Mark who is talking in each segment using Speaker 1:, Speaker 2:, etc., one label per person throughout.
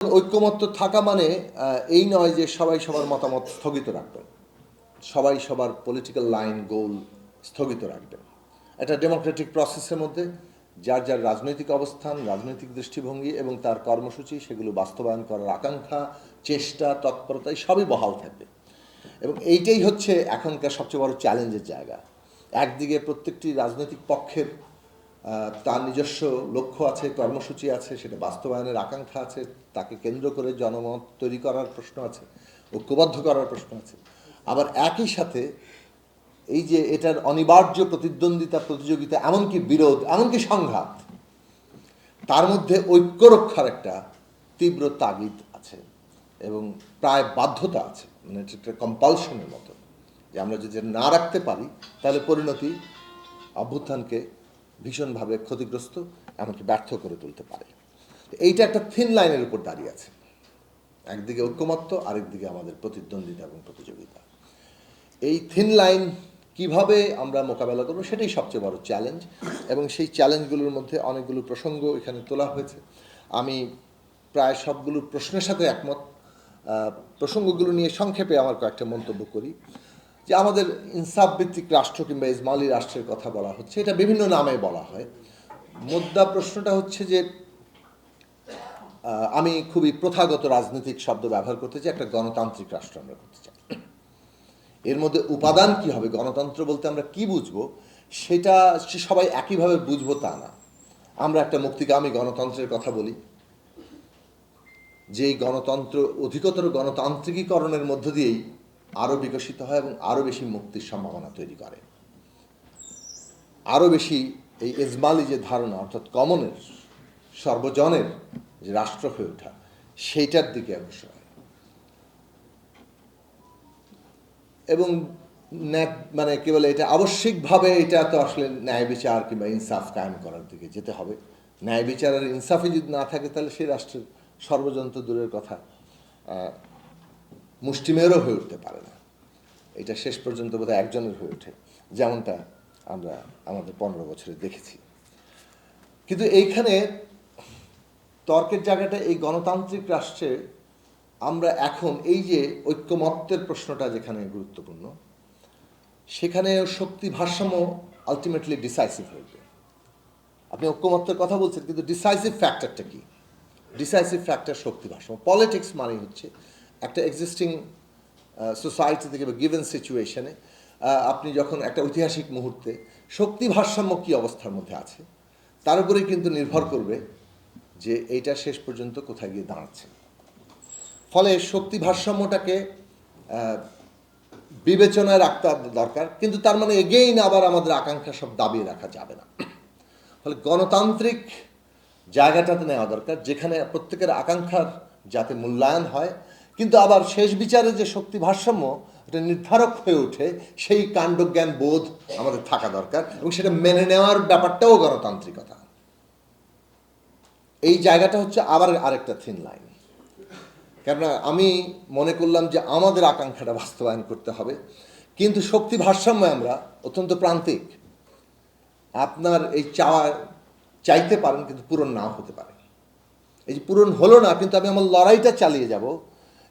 Speaker 1: ঐক্যমত্য থাকা মানে এই নয় যে সবাই সবার মতামত স্থগিত রাখবেন, সবাই সবার পলিটিক্যাল লাইন গোল স্থগিত রাখবেন। একটা ডেমোক্রেটিক প্রসেসের মধ্যে যার যার রাজনৈতিক অবস্থান, রাজনৈতিক দৃষ্টিভঙ্গি এবং তার কর্মসূচি সেগুলো বাস্তবায়ন করার আকাঙ্ক্ষা, চেষ্টা, তৎপরতা সবই বহাল থাকবে। এবং এইটাই হচ্ছে এখনকার সবচেয়ে বড় চ্যালেঞ্জের জায়গা। একদিকে প্রত্যেকটি রাজনৈতিক পক্ষের তার নিজস্ব লক্ষ্য আছে, কর্মসূচি আছে, সেটা বাস্তবায়নের আকাঙ্ক্ষা আছে, তাকে কেন্দ্র করে জনমত তৈরি করার প্রশ্ন আছে, ঐক্যবদ্ধ করার প্রশ্ন আছে। আবার একই সাথে এই যে এটার অনিবার্য প্রতিদ্বন্দ্বিতা, প্রতিযোগিতা, এমনকি বিরোধ, এমনকি সংঘাত, তার মধ্যে ঐক্য রক্ষার একটা তীব্র তাগিদ আছে এবং প্রায় বাধ্যতা আছে। মানে এটা একটা কম্পালশনের মতো যে আমরা যদি না রাখতে পারি তাহলে পরিণতি অভ্যুত্থানকে ভীষণভাবে ক্ষতিগ্রস্ত, এমনকি ব্যর্থ করে তুলতে পারে। এইটা একটা থিন লাইনের উপর দাঁড়িয়ে আছে, একদিকে ঐক্যমত্য, আরেকদিকে আমাদের প্রতিদ্বন্দ্বিতা এবং প্রতিযোগিতা। এই থিন লাইন কিভাবে আমরা মোকাবেলা করবো সেটাই সবচেয়ে বড় চ্যালেঞ্জ। এবং সেই চ্যালেঞ্জগুলোর মধ্যে অনেকগুলো প্রসঙ্গ এখানে তোলা হয়েছে। আমি প্রায় সবগুলো প্রশ্নের সাথে একমত। প্রসঙ্গগুলো নিয়ে সংক্ষেপে আমার কয়েকটা মন্তব্য করি। যে আমাদের ইনসাফ ভিত্তিক রাষ্ট্র কিংবা ইসমাইলি রাষ্ট্রের কথা বলা হচ্ছে, এটা বিভিন্ন নামে বলা হয়। মুদ্রা প্রশ্নটা হচ্ছে যে আমি খুবই প্রথাগত রাজনৈতিক শব্দ ব্যবহার করতে চাই, একটা গণতান্ত্রিক রাষ্ট্র আমরা করতে চাই। এর মধ্যে উপাদান কি হবে, গণতন্ত্র বলতে আমরা কি বুঝবো, সেটা সবাই একইভাবে বুঝবো তা না। আমরা একটা মুক্তিকামী গণতন্ত্রের কথা বলি, যেই গণতন্ত্র অধিকতর গণতান্ত্রিকীকরণের মধ্য দিয়েই আরও বিকশিত হয় এবং আরও বেশি মুক্তির সম্ভাবনা তৈরি করে, আরও বেশি এই ইসমাইলি যে ধারণা, অর্থাৎ কমনের, সর্বজনের যে রাষ্ট্র হয়ে ওঠা, সেইটার দিকে অগ্রসর হয়। এবং মানে কি বলে, এটা আবশ্যিকভাবে এটা তো আসলে ন্যায় বিচার কিংবা ইনসাফ কায়েম করার দিকে যেতে হবে। ন্যায় বিচার আর ইনসাফই যদি না থাকে তাহলে সেই রাষ্ট্রের সর্বজন্ত দূরের কথা মুষ্টিমেয়রও হয়ে উঠতে পারে না। এটা শেষ পর্যন্ত বোধহয় একজনের হয়ে ওঠে, যেমনটা আমরা আমাদের 15 বছরে দেখেছি। কিন্তু এইখানে তর্কের জায়গাটা এই গণতান্ত্রিক রাষ্ট্রে আমরা এখন এই যে ঐক্যমত্যের প্রশ্নটা যেখানে গুরুত্বপূর্ণ, সেখানে শক্তি ভারসাম্য আলটিমেটলি ডিসাইসিভ হইবে। আপনি ঐক্যমত্যের কথা বলছেন, কিন্তু ডিসাইসিভ ফ্যাক্টরটা কি? ডিসাইসিভ ফ্যাক্টর শক্তি ভারসাম্য। পলিটিক্স মানে হচ্ছে একটা এক্সিস্টিং সোসাইটি থেকে বা গিভেন সিচুয়েশনে আপনি যখন একটা ঐতিহাসিক মুহূর্তে শক্তি ভারসাম্য কী অবস্থার মধ্যে আছে, তার উপরেই কিন্তু নির্ভর করবে যে এইটা শেষ পর্যন্ত কোথায় গিয়ে দাঁড়াচ্ছে। ফলে শক্তি ভারসাম্যটাকে বিবেচনায় রাখতে দরকার, কিন্তু তার মানে এগেইন আবার আমাদের আকাঙ্ক্ষা সব দাবিয়ে রাখা যাবে না। ফলে গণতান্ত্রিক জায়গাটাতে নেওয়া দরকার, যেখানে প্রত্যেকের আকাঙ্ক্ষার যাতে মূল্যায়ন হয়, কিন্তু আবার শেষ বিচারে যে শক্তি ভারসাম্য এটা নির্ধারক হয়ে ওঠে, সেই কাণ্ডজ্ঞান বোধ আমাদের থাকা দরকার এবং সেটা মেনে নেওয়ার ব্যাপারটাও গণতান্ত্রিকতা। এই জায়গাটা হচ্ছে আবার আরেকটা থিন লাইন। কেননা আমি মনে করলাম যে আমাদের আকাঙ্ক্ষাটা বাস্তবায়ন করতে হবে, কিন্তু শক্তি ভারসাম্যে আমরা অত্যন্ত প্রান্তিক। আপনার এই চাইতে পারেন, কিন্তু পূরণ নাও হতে পারে। এই যে পূরণ হলো না, কিন্তু আমি আমার লড়াইটা চালিয়ে যাব,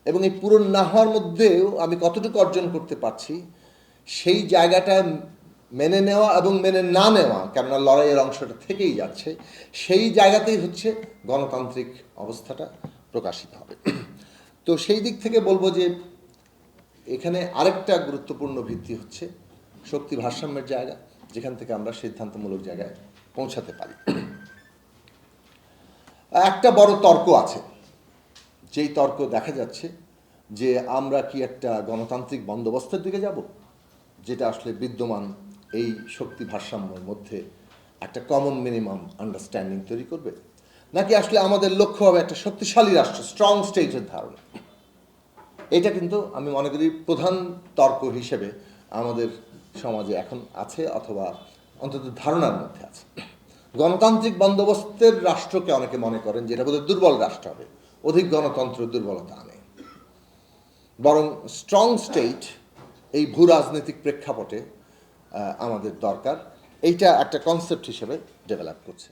Speaker 1: এবং এই পূরণ না হওয়ার মধ্যেও আমি কতটুকু অর্জন করতে পারছি, সেই জায়গাটা মেনে নেওয়া এবং মেনে না নেওয়া, কেননা লড়াইয়ের অংশটা থেকেই যাচ্ছে, সেই জায়গাতেই হচ্ছে গণতান্ত্রিক অবস্থাটা প্রকাশিত হবে। তো সেই দিক থেকে বলবো যে এখানে আরেকটা গুরুত্বপূর্ণ ভিত্তি হচ্ছে শক্তি ভারসাম্যের জায়গা, যেখান থেকে আমরা সিদ্ধান্তমূলক জায়গায় পৌঁছাতে পারি। একটা বড় তর্ক আছে, যেই তর্ক দেখা যাচ্ছে যে আমরা কি একটা গণতান্ত্রিক বন্দোবস্তের দিকে যাব, যেটা আসলে বিদ্যমান এই শক্তি ভারসাম্যের মধ্যে একটা কমন মিনিমাম আন্ডারস্ট্যান্ডিং তৈরি করবে, নাকি আসলে আমাদের লক্ষ্য হবে একটা শক্তিশালী রাষ্ট্র, স্ট্রং স্টেটের ধারণা। এটা কিন্তু আমি মনে করি প্রধান তর্ক হিসেবে আমাদের সমাজে এখন আছে, অথবা অন্তত ধারণার মধ্যে আছে। গণতান্ত্রিক বন্দোবস্তের রাষ্ট্রকে অনেকে মনে করেন যে এটা বোধহয় দুর্বল রাষ্ট্র হবে, অধিক গণতন্ত্র দুর্বলতা আনে। বরং স্ট্রং স্টেট এই ভূ রাজনৈতিক প্রেক্ষাপটে আমাদের দরকার, এইটা একটা কনসেপ্ট হিসেবে ডেভেলপ করছে।